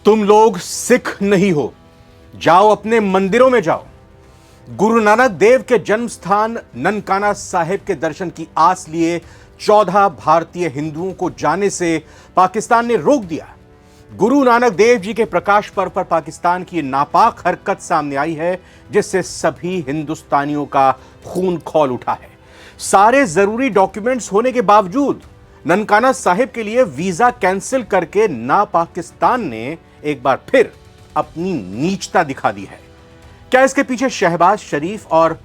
तुम लोग सिख नहीं हो, जाओ अपने मंदिरों में जाओ। गुरु नानक देव के जन्म स्थान ननकाना साहिब के दर्शन की आस लिए 14 भारतीय हिंदुओं को जाने से पाकिस्तान ने रोक दिया। गुरु नानक देव जी के प्रकाश पर्व पर पाकिस्तान की नापाक हरकत सामने आई है, जिससे सभी हिंदुस्तानियों का खून खौल उठा है। सारे जरूरी डॉक्यूमेंट्स होने के बावजूद ननकाना साहिब के लिए वीजा कैंसिल करके ना पाकिस्तान ने एक बार फिर अपनी नीचता दिखा दी है। क्या इसके पीछे शहबाज शरीफ और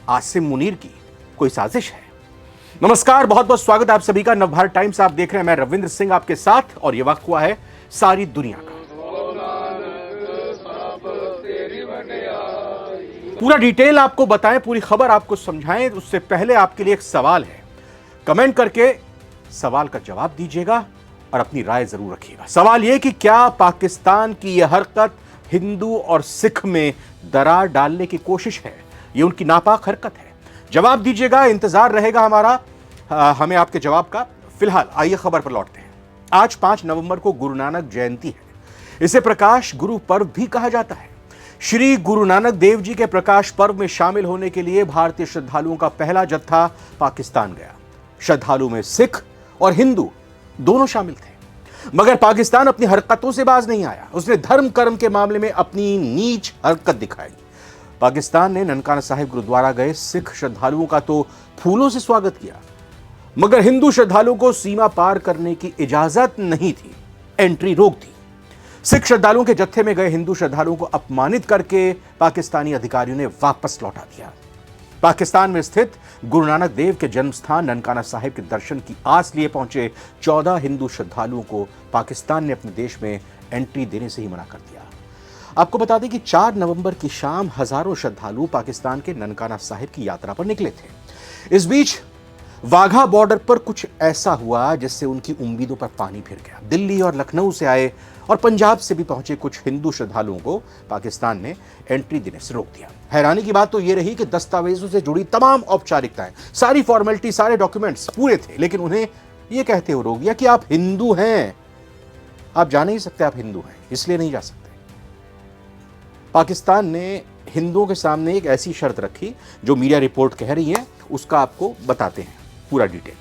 आसिम मुनीर की कोई साजिश है? नमस्कार, बहुत बहुत स्वागत है आप सभी का। नवभारत टाइम्स आप देख रहे हैं, मैं रविंद्र सिंह आपके साथ, और यह वक्त हुआ है सारी दुनिया का। पूरा डिटेल आपको बताएं, पूरी खबर आपको समझाएं, उससे पहले आपके लिए एक सवाल है। कमेंट करके सवाल का जवाब दीजिएगा और अपनी राय जरूर रखिएगा। सवाल यह कि क्या पाकिस्तान की यह हरकत हिंदू और सिख में दरार डालने की कोशिश है? यह उनकी नापाक हरकत है? जवाब दीजिएगा, इंतजार रहेगा हमारा हमें आपके जवाब का। फिलहाल आइए खबर पर लौटते हैं। आज 5 नवंबर को गुरु नानक जयंती है। इसे प्रकाश गुरु पर्व भी कहा जाता है। श्री गुरु नानक देव जी के प्रकाश पर्व में शामिल होने के लिए भारतीय श्रद्धालुओं का पहला जत्था पाकिस्तान गया। श्रद्धालु में सिख और हिंदू दोनों शामिल थे, मगर पाकिस्तान अपनी हरकतों से बाज नहीं आया। उसने धर्म कर्म के मामले में अपनी नीच हरकत दिखाई। पाकिस्तान ने ननकाना साहिब गुरुद्वारा गए सिख श्रद्धालुओं का तो फूलों से स्वागत किया, मगर हिंदू श्रद्धालुओं को सीमा पार करने की इजाजत नहीं थी, एंट्री रोक दी। सिख श्रद्धालुओं के जत्थे में गए हिंदू श्रद्धालुओं को अपमानित करके पाकिस्तानी अधिकारियों ने वापस लौटा दिया। पाकिस्तान में स्थित गुरु नानक देव के जन्म स्थान ननकाना साहिब के दर्शन की आस लिए पहुंचे 14 हिंदू श्रद्धालुओं को पाकिस्तान ने अपने देश में एंट्री देने से ही मना कर दिया। आपको बता दें कि 4 नवंबर की शाम हजारों श्रद्धालु पाकिस्तान के ननकाना साहिब की यात्रा पर निकले थे। इस बीच वाघा बॉर्डर पर कुछ ऐसा हुआ जिससे उनकी उम्मीदों पर पानी फिर गया। दिल्ली और लखनऊ से आए और पंजाब से भी पहुंचे कुछ हिंदू श्रद्धालुओं को पाकिस्तान ने एंट्री देने से रोक दिया। हैरानी की बात तो यह रही कि दस्तावेजों से जुड़ी तमाम औपचारिकताएं, सारी फॉर्मेलिटी, सारे डॉक्यूमेंट्स पूरे थे, लेकिन उन्हें यह कहते हुए रोक दिया कि आप हिंदू हैं, आप जा नहीं सकते, आप हिंदू हैं, इसलिए नहीं जा सकते। पाकिस्तान ने हिंदुओं के सामने एक ऐसी शर्त रखी जो मीडिया रिपोर्ट कह रही है, उसका आपको बताते हैं पूरा डिटेल।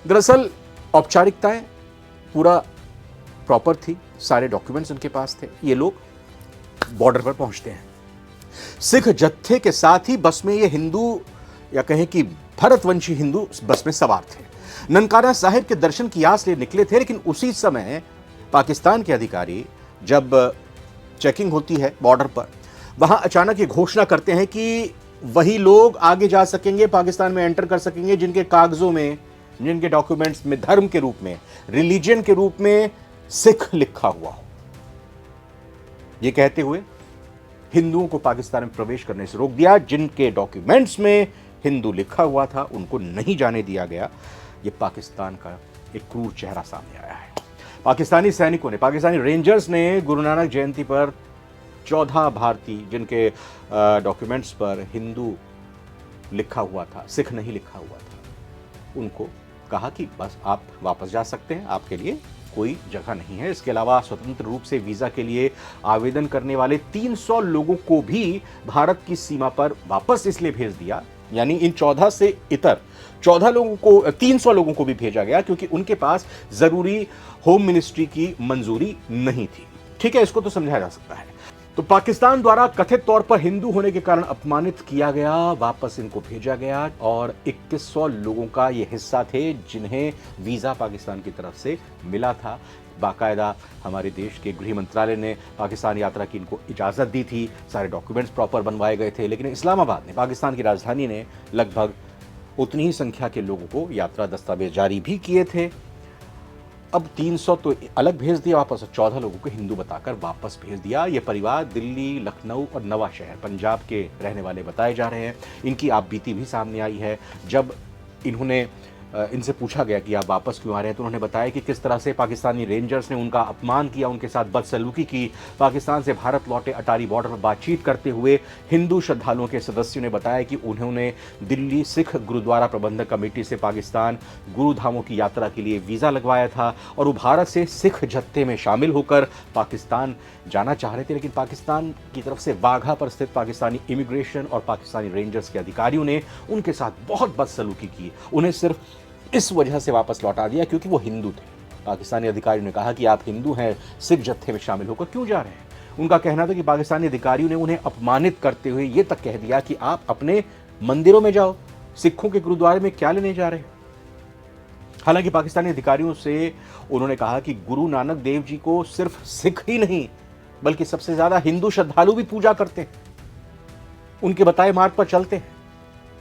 दरअसल औपचारिकताएं पूरा प्रॉपर थी, सारे डॉक्यूमेंट्स उनके पास थे। ये लोग बॉर्डर पर पहुंचते हैं। सिख जत्थे के साथ ही बस में ये हिंदू, या कहें कि भरतवंशी हिंदू बस में सवार थे। ननकाना साहिब के दर्शन की आस लिए निकले थे, लेकिन उसी समय पाकिस्तान के अधिकारी जब चेकिंग होती है बॉर्डर पर, वहां अचानक ये घोषणा करते हैं कि वही लोग आगे जा सकेंगे, पाकिस्तान में एंटर कर सकेंगे जिनके कागजों में, जिनके डॉक्यूमेंट्स में धर्म के रूप में, रिलीजन के रूप में सिख लिखा हुआ हो। यह कहते हुए हिंदुओं को पाकिस्तान में प्रवेश करने से रोक दिया। जिनके डॉक्यूमेंट्स में हिंदू लिखा हुआ था उनको नहीं जाने दिया गया। यह पाकिस्तान का एक क्रूर चेहरा सामने आया है। पाकिस्तानी सैनिकों ने, पाकिस्तानी रेंजर्स ने गुरु नानक जयंती पर 14 भारतीय जिनके डॉक्यूमेंट्स पर हिंदू लिखा हुआ था, सिख नहीं लिखा हुआ था, उनको कहा कि बस आप वापस जा सकते हैं, आपके लिए कोई जगह नहीं है। इसके अलावा स्वतंत्र रूप से वीजा के लिए आवेदन करने वाले 300 लोगों को भी भारत की सीमा पर वापस इसलिए भेज दिया, यानी इन 14 से इतर 14 लोगों को, 300 लोगों को भी भेजा गया क्योंकि उनके पास जरूरी होम मिनिस्ट्री की मंजूरी नहीं थी। ठीक है, इसको तो समझा जा सकता है। तो पाकिस्तान द्वारा कथित तौर पर हिंदू होने के कारण अपमानित किया गया, वापस इनको भेजा गया, और 2100 लोगों का ये हिस्सा थे जिन्हें वीजा पाकिस्तान की तरफ से मिला था। बाकायदा हमारे देश के गृह मंत्रालय ने पाकिस्तान यात्रा की इनको इजाजत दी थी, सारे डॉक्यूमेंट्स प्रॉपर बनवाए गए थे, लेकिन इस्लामाबाद ने, पाकिस्तान की राजधानी ने लगभग उतनी ही संख्या के लोगों को यात्रा दस्तावेज जारी भी किए थे। अब 300 तो अलग भेज दिया वापस, 14 लोगों को हिंदू बताकर वापस भेज दिया। ये परिवार दिल्ली, लखनऊ और नवा शहर पंजाब के रहने वाले बताए जा रहे हैं। इनकी आप बीती भी सामने आई है। जब इन्होंने इनसे पूछा गया कि आप वापस क्यों आ रहे हैं, तो उन्होंने बताया कि किस तरह से पाकिस्तानी रेंजर्स ने उनका अपमान किया, उनके साथ बदसलूकी की। पाकिस्तान से भारत लौटे अटारी बॉर्डर पर बातचीत करते हुए हिंदू श्रद्धालुओं के सदस्यों ने बताया कि उन्होंने दिल्ली सिख गुरुद्वारा प्रबंधक कमेटी से पाकिस्तान गुरुधामों की यात्रा के लिए वीज़ा लगवाया था और वो भारत से सिख जत्थे में शामिल होकर पाकिस्तान जाना चाह रहे थे, लेकिन पाकिस्तान की तरफ से वाघा पर स्थित पाकिस्तानी इमिग्रेशन और पाकिस्तानी रेंजर्स के अधिकारियों ने उनके साथ बहुत बदसलूकी की। उन्हें सिर्फ इस वजह से वापस लौटा दिया क्योंकि वो हिंदू थे। पाकिस्तानी अधिकारियों ने कहा कि आप हिंदू हैं, सिख जत्थे में शामिल होकर क्यों जा रहे हैं। उनका कहना था कि पाकिस्तानी अधिकारियों ने उन्हें अपमानित करते हुए ये तक कह दिया कि आप अपने मंदिरों में जाओ, सिखों के गुरुद्वारे में क्या लेने जा रहे हैं। हालांकि पाकिस्तानी अधिकारियों से उन्होंने कहा कि गुरु नानक देव जी को सिर्फ सिख ही नहीं बल्कि सबसे ज्यादा हिंदू श्रद्धालु भी पूजा करते हैं, उनके बताए मार्ग पर चलते हैं।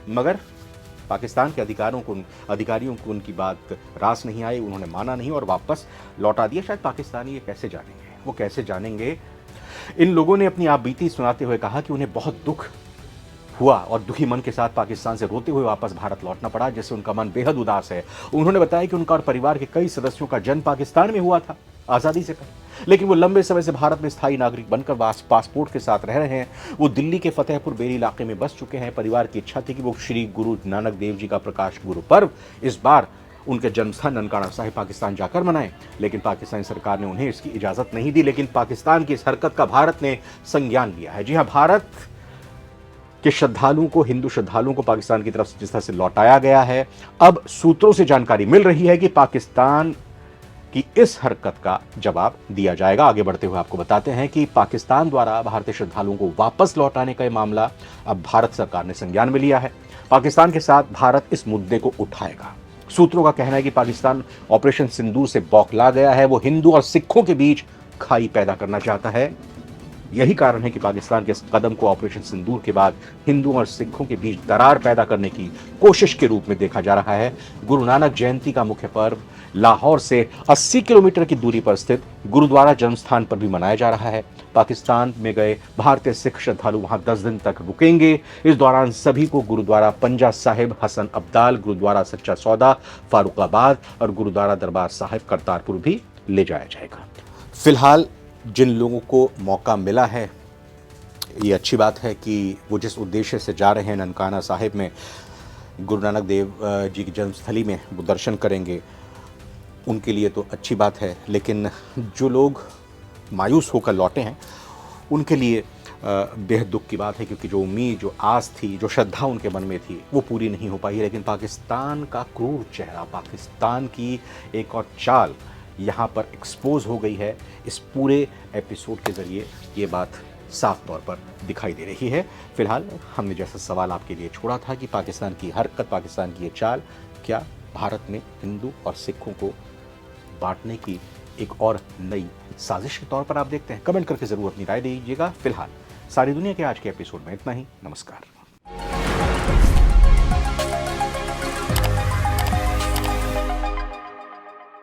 मगर पाकिस्तान के अधिकारियों को उनकी बात रास नहीं आई, उन्होंने माना नहीं और वापस लौटा दिया। शायद पाकिस्तानी ये कैसे जानेंगे, वो कैसे जानेंगे। इन लोगों ने अपनी आपबीती सुनाते हुए कहा कि उन्हें बहुत दुख हुआ और दुखी मन के साथ पाकिस्तान से रोते हुए वापस भारत लौटना पड़ा, जिससे उनका मन बेहद उदास है। उन्होंने बताया कि उनका और परिवार के कई सदस्यों का जन्म पाकिस्तान में हुआ था आज़ादी से पहले, लेकिन वो लंबे समय से भारत में स्थायी नागरिक बनकर पासपोर्ट के साथ रह रहे हैं। वो दिल्ली के फतेहपुर बेरी इलाके में बस चुके हैं। परिवार की इच्छा थी कि वो श्री गुरु नानक देव जी का प्रकाश गुरु पर्व इस बार उनके जन्मस्थान ननकाना साहिब पाकिस्तान जाकर मनाएं, लेकिन पाकिस्तानी सरकार ने उन्हें इसकी इजाजत नहीं दी। लेकिन पाकिस्तान की इस हरकत का भारत ने संज्ञान लिया है। जी हाँ, भारत के श्रद्धालुओं को, हिंदू श्रद्धालुओं को पाकिस्तान की तरफ से जिस तरह से लौटाया गया है, अब सूत्रों से जानकारी मिल रही है कि पाकिस्तान की इस हरकत का जवाब दिया जाएगा। आगे बढ़ते हुए आपको बताते हैं कि पाकिस्तान द्वारा भारतीय श्रद्धालुओं को वापस लौटाने का मामला अब भारत सरकार ने संज्ञान में लिया है। पाकिस्तान के साथ भारत इस मुद्दे को उठाएगा। सूत्रों का कहना है कि पाकिस्तान ऑपरेशन सिंदूर से बौखला गया है। वो हिंदू और सिखों के बीच खाई पैदा करना चाहता है। यही कारण है कि पाकिस्तान के इस कदम को ऑपरेशन सिंदूर के बाद हिंदू और सिखों के बीच दरार पैदा करने की कोशिश के रूप में देखा जा रहा है। गुरु नानक जयंती का मुख्य पर्व लाहौर से 80 किलोमीटर की दूरी पर स्थित गुरुद्वारा जन्मस्थान पर भी मनाया जा रहा है। पाकिस्तान में गए भारतीय सिख श्रद्धालु वहां 10 दिन तक रुकेंगे। इस दौरान सभी को गुरुद्वारा पंजा साहिब हसन अब्दाल, गुरुद्वारा सच्चा सौदा फारूकाबाद और गुरुद्वारा दरबार साहिब करतारपुर भी ले जाया जाएगा। फिलहाल जिन लोगों को मौका मिला है, ये अच्छी बात है कि वो जिस उद्देश्य से जा रहे हैं ननकाना साहिब में गुरु नानक देव जी की जन्मस्थली में वो दर्शन करेंगे, उनके लिए तो अच्छी बात है। लेकिन जो लोग मायूस होकर लौटे हैं उनके लिए बेहद दुख की बात है, क्योंकि जो उम्मीद, जो आस थी, जो श्रद्धा उनके मन में थी वो पूरी नहीं हो पाई। लेकिन पाकिस्तान का क्रूर चेहरा, पाकिस्तान की एक और चाल यहाँ पर एक्सपोज हो गई है। इस पूरे एपिसोड के ज़रिए ये बात साफ तौर पर दिखाई दे रही है। फिलहाल हमने जैसा सवाल आपके लिए छोड़ा था कि पाकिस्तान की हरकत, पाकिस्तान की ये चाल क्या भारत में हिंदू और सिखों को बांटने की एक और नई साजिश के तौर पर आप देखते हैं? कमेंट करके ज़रूर अपनी राय दीजिएगा। फिलहाल सारी दुनिया के आज के एपिसोड में इतना ही। नमस्कार।